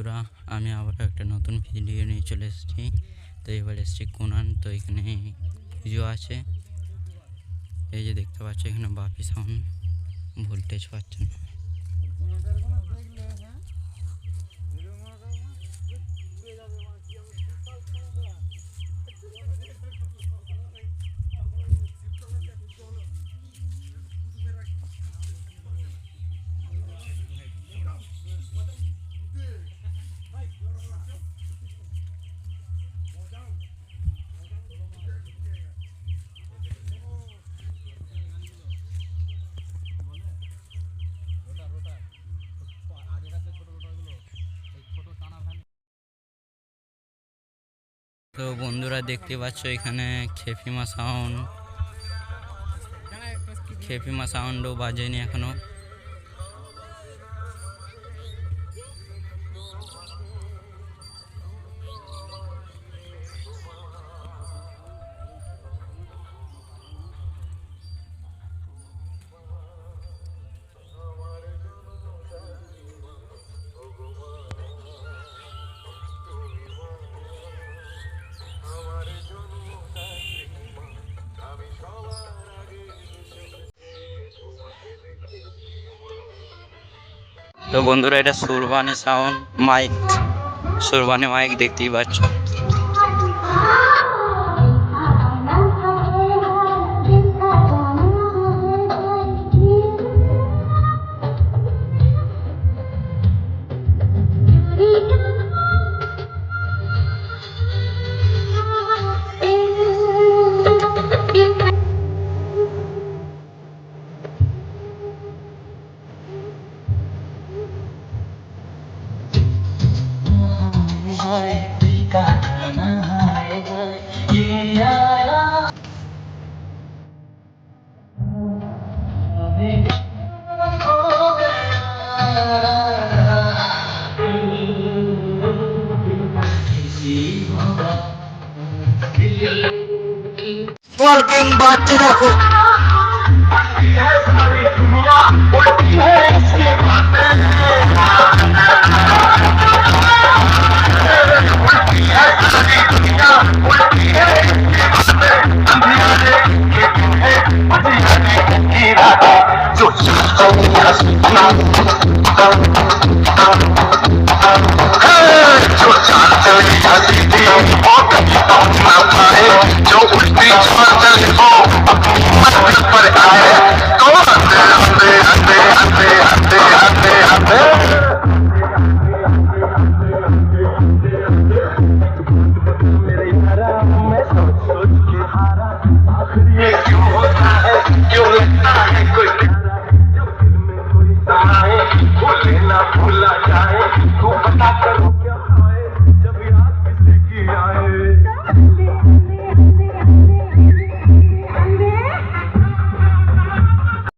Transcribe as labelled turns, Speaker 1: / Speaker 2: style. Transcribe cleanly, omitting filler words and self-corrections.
Speaker 1: বন্ধুরা, আমি আবার একটা নতুন ভিডিও নিয়ে চলে এসেছি। তো এবার এসেছি কোনান। তো এখানে পুজো আছে। এই যে দেখতে পাচ্ছ এখানে বাপি সাউন্ড ভোল্টেজ পাচ্ছে না। তো বন্ধুরা দেখতে পাচ্ছ এখানে খেপিমা সাউন্ডও বাজেনি এখনো। তো বন্ধুরা এটা Surbani sound mic, Surbani mic দেখতেই পাচ্ছ। বাচ্চা দেখো जो